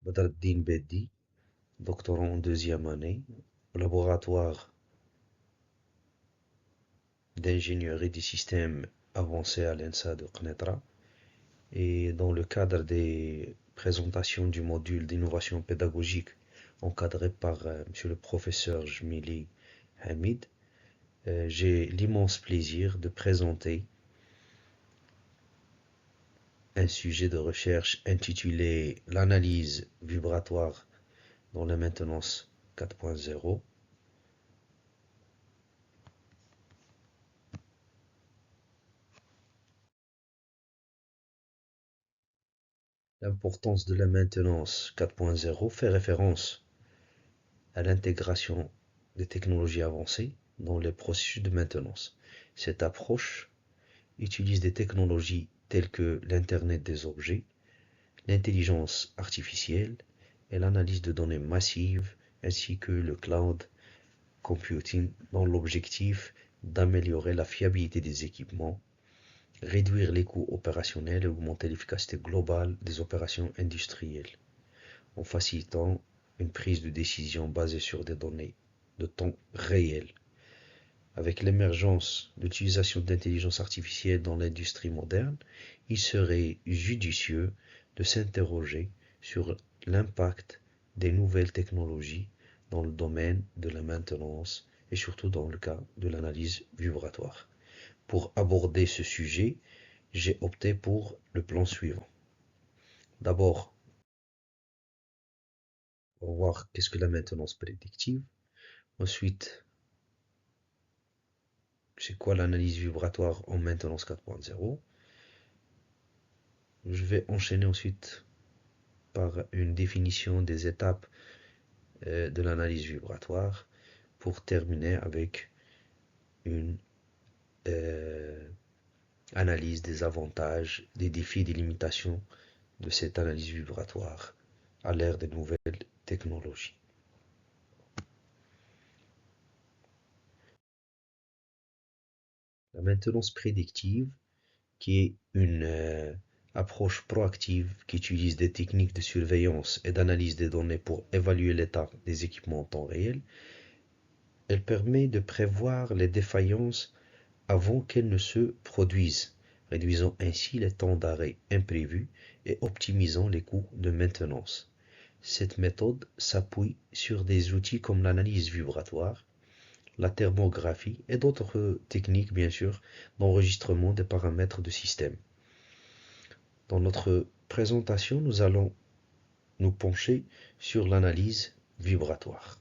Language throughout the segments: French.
Badreddine Beddi, doctorant en deuxième année, au laboratoire d'ingénierie des systèmes avancés à l'ENSA de Knetra. Et dans le cadre des présentations du module d'innovation pédagogique encadré par monsieur le professeur Jmili Hamid, j'ai l'immense plaisir de présenter un sujet de recherche intitulé l'analyse vibratoire dans la maintenance 4.0. L'importance de la maintenance 4.0 fait référence à l'intégration des technologies avancées dans les processus de maintenance. Cette approche utilise des technologies telles que l'Internet des objets, l'intelligence artificielle et l'analyse de données massives, ainsi que le cloud computing, dans l'objectif d'améliorer la fiabilité des équipements, réduire les coûts opérationnels et augmenter l'efficacité globale des opérations industrielles, en facilitant une prise de décision basée sur des données de temps réel. Avec l'émergence de l'utilisation d'intelligence artificielle dans l'industrie moderne, il serait judicieux de s'interroger sur l'impact des nouvelles technologies dans le domaine de la maintenance et surtout dans le cas de l'analyse vibratoire. Pour aborder ce sujet, j'ai opté pour le plan suivant. D'abord, on va voir qu'est-ce que la maintenance prédictive. Ensuite, c'est quoi l'analyse vibratoire en maintenance 4.0. Je vais enchaîner ensuite par une définition des étapes de l'analyse vibratoire pour terminer avec une analyse des avantages, des défis, des limitations de cette analyse vibratoire à l'ère des nouvelles technologies. La maintenance prédictive, qui est une approche proactive qui utilise des techniques de surveillance et d'analyse des données pour évaluer l'état des équipements en temps réel, elle permet de prévoir les défaillances avant qu'elles ne se produisent, réduisant ainsi les temps d'arrêt imprévus et optimisant les coûts de maintenance. Cette méthode s'appuie sur des outils comme l'analyse vibratoire, la thermographie et d'autres techniques bien sûr d'enregistrement des paramètres de système. Dans notre présentation, nous allons nous pencher sur l'analyse vibratoire.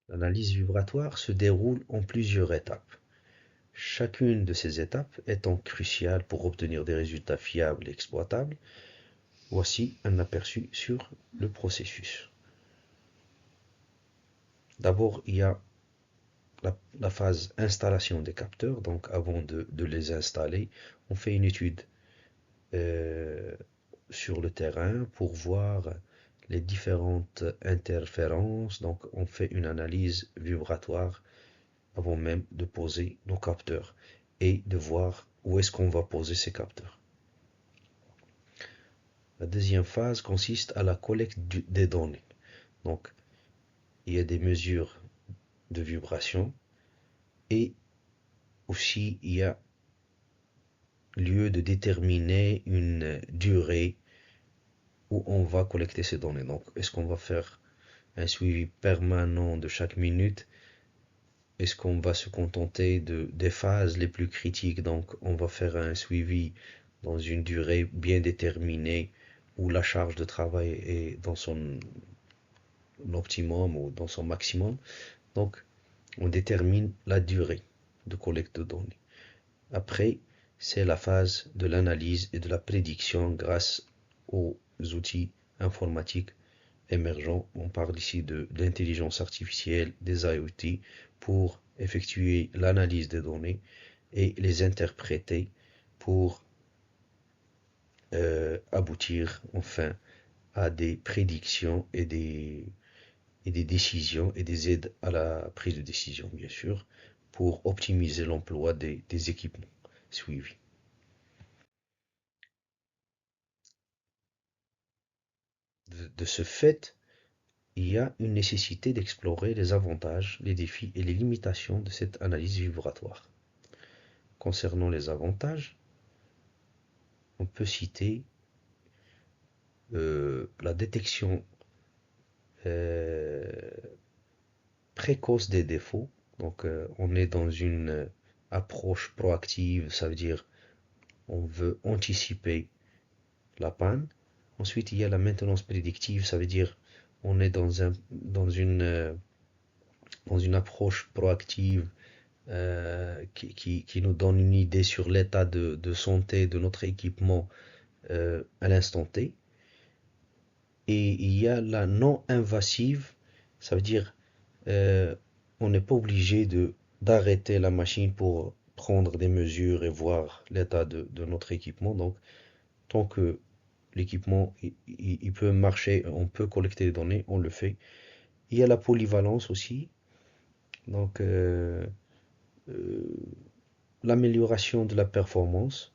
L'analyse vibratoire se déroule en plusieurs étapes. Chacune de ces étapes étant cruciale pour obtenir des résultats fiables et exploitables, voici un aperçu sur le processus. D'abord, il y a la phase installation des capteurs. Donc avant de les installer, on fait une étude sur le terrain pour voir les différentes interférences. Donc on fait une analyse vibratoire avant même de poser nos capteurs et de voir où est-ce qu'on va poser ces capteurs. La deuxième phase consiste à la collecte des données. Donc il y a des mesures de vibration et aussi il y a lieu de déterminer une durée où on va collecter ces données. Donc, est-ce qu'on va faire un suivi permanent de chaque minute? Est-ce qu'on va se contenter des phases les plus critiques? Donc, on va faire un suivi dans une durée bien déterminée où la charge de travail est dans son optimum ou dans son maximum. Donc, on détermine la durée de collecte de données. Après, c'est la phase de l'analyse et de la prédiction grâce aux outils informatiques émergents. On parle ici de l'intelligence artificielle, des IoT, pour effectuer l'analyse des données et les interpréter pour aboutir enfin à des prédictions et des décisions et des aides à la prise de décision, bien sûr, pour optimiser l'emploi des équipements suivis. de ce fait, il y a une nécessité d'explorer les avantages, les défis et les limitations de cette analyse vibratoire. Concernant les avantages, on peut citer la détection euh, précoce des défauts. Donc, on est dans une approche proactive, ça veut dire on veut anticiper la panne. Ensuite, il y a la maintenance prédictive, ça veut dire on est dans une approche proactive qui nous donne une idée sur l'état de santé de notre équipement à l'instant T. Et il y a la non-invasive, ça veut dire on n'est pas obligé d'arrêter la machine pour prendre des mesures et voir l'état de notre équipement. Donc, tant que l'équipement il peut marcher, on peut collecter les données, on le fait. Il y a la polyvalence aussi, donc l'amélioration de la performance.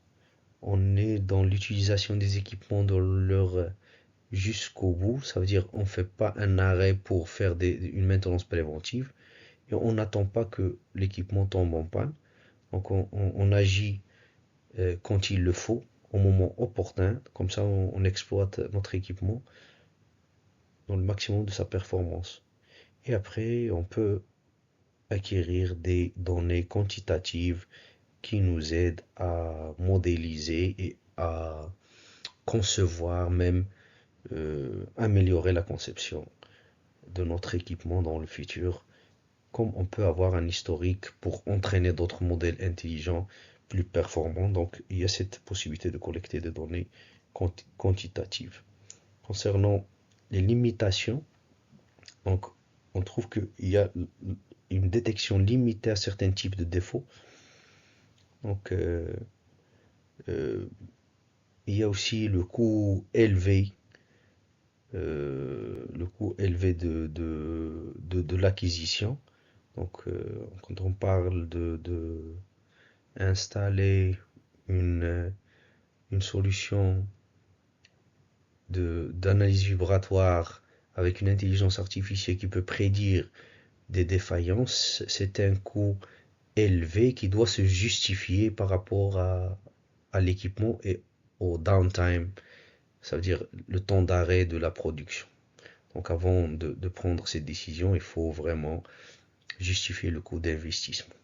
On est dans l'utilisation des équipements dans leur jusqu'au bout, ça veut dire on ne fait pas un arrêt pour faire une maintenance préventive et on n'attend pas que l'équipement tombe en panne. Donc on agit quand il le faut, au moment opportun, comme ça on exploite notre équipement dans le maximum de sa performance. Et après, on peut acquérir des données quantitatives qui nous aident à modéliser et à concevoir, même améliorer la conception de notre équipement dans le futur, comme on peut avoir un historique pour entraîner d'autres modèles intelligents plus performants. Donc, il y a cette possibilité de collecter des données quantitatives. Concernant les limitations, donc, on trouve qu'il y a une détection limitée à certains types de défauts. Donc, il y a aussi le coût élevé de l'acquisition. Donc, quand on parle de installer une solution d'analyse vibratoire avec une intelligence artificielle qui peut prédire des défaillances, c'est un coût élevé qui doit se justifier par rapport à l'équipement et au downtime, ça veut dire le temps d'arrêt de la production. Donc avant de prendre cette décision, il faut vraiment justifier le coût d'investissement.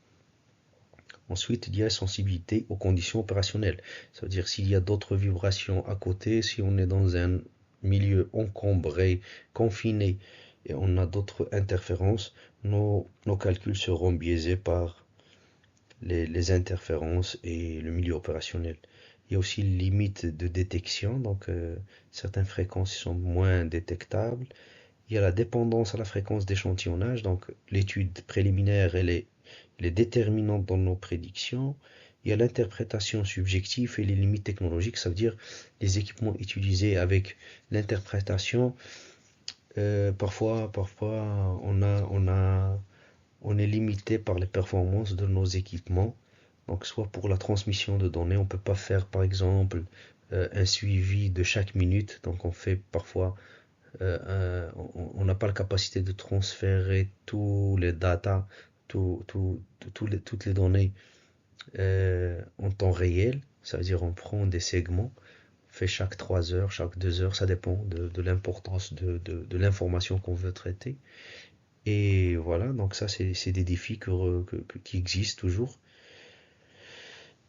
Ensuite, il y a sensibilité aux conditions opérationnelles. Ça veut dire s'il y a d'autres vibrations à côté, si on est dans un milieu encombré, confiné, et on a d'autres interférences, nos calculs seront biaisés par les interférences et le milieu opérationnel. Il y a aussi une limite de détection, donc certaines fréquences sont moins détectables. Il y a la dépendance à la fréquence d'échantillonnage, donc l'étude préliminaire elle est déterminante dans nos prédictions. Il y a l'interprétation subjective et les limites technologiques, ça veut dire les équipements utilisés avec l'interprétation. Parfois on est limité par les performances de nos équipements. Donc, soit pour la transmission de données, on ne peut pas faire par exemple un suivi de chaque minute. Donc, on fait parfois, on n'a pas la capacité de transférer tous les data, toutes les données en temps réel. Ça veut dire on prend des segments, on fait chaque 3 heures, chaque 2 heures, ça dépend de l'importance de l'information qu'on veut traiter. Et voilà, donc ça c'est des défis qui existent toujours.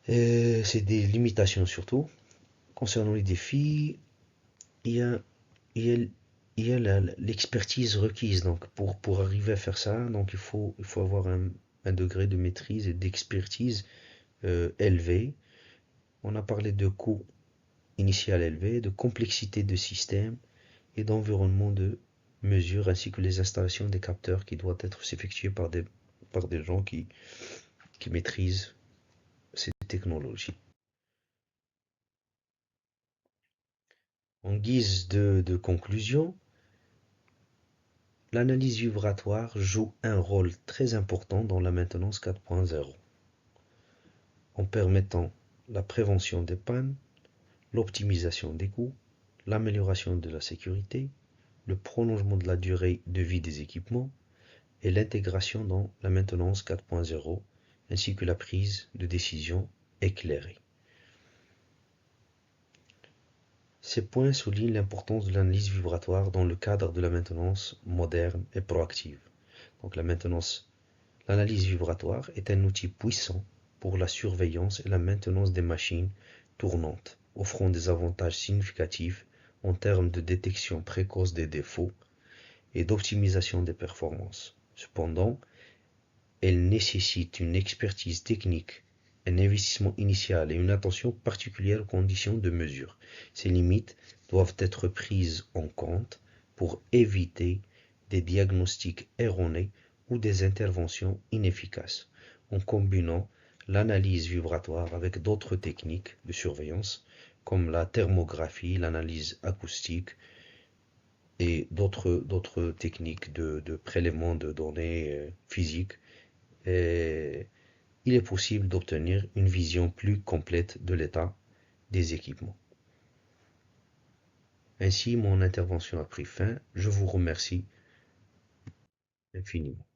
C'est des limitations surtout. Concernant les défis, il y a, il y a, il y a l'expertise requise. Donc pour arriver à faire ça, donc il faut avoir un degré de maîtrise et d'expertise élevé. On a parlé de coût initial élevé, de complexité de système et d'environnement de mesure, ainsi que les installations des capteurs qui doivent être effectuées par des gens qui maîtrisent ces technologies. En guise de conclusion, l'analyse vibratoire joue un rôle très important dans la maintenance 4.0, en permettant la prévention des pannes, l'optimisation des coûts, l'amélioration de la sécurité le prolongement de la durée de vie des équipements et l'intégration dans la maintenance 4.0, ainsi que la prise de décision éclairée. Ces points soulignent l'importance de l'analyse vibratoire dans le cadre de la maintenance moderne et proactive. Donc l'analyse vibratoire est un outil puissant pour la surveillance et la maintenance des machines tournantes, offrant des avantages significatifs en termes de détection précoce des défauts et d'optimisation des performances. Cependant, elle nécessite une expertise technique, un investissement initial et une attention particulière aux conditions de mesure. Ces limites doivent être prises en compte pour éviter des diagnostics erronés ou des interventions inefficaces. En combinant l'analyse vibratoire avec d'autres techniques de surveillance, comme la thermographie, l'analyse acoustique et d'autres techniques de prélèvement de données physiques, il est possible d'obtenir une vision plus complète de l'état des équipements. Ainsi, mon intervention a pris fin. Je vous remercie infiniment.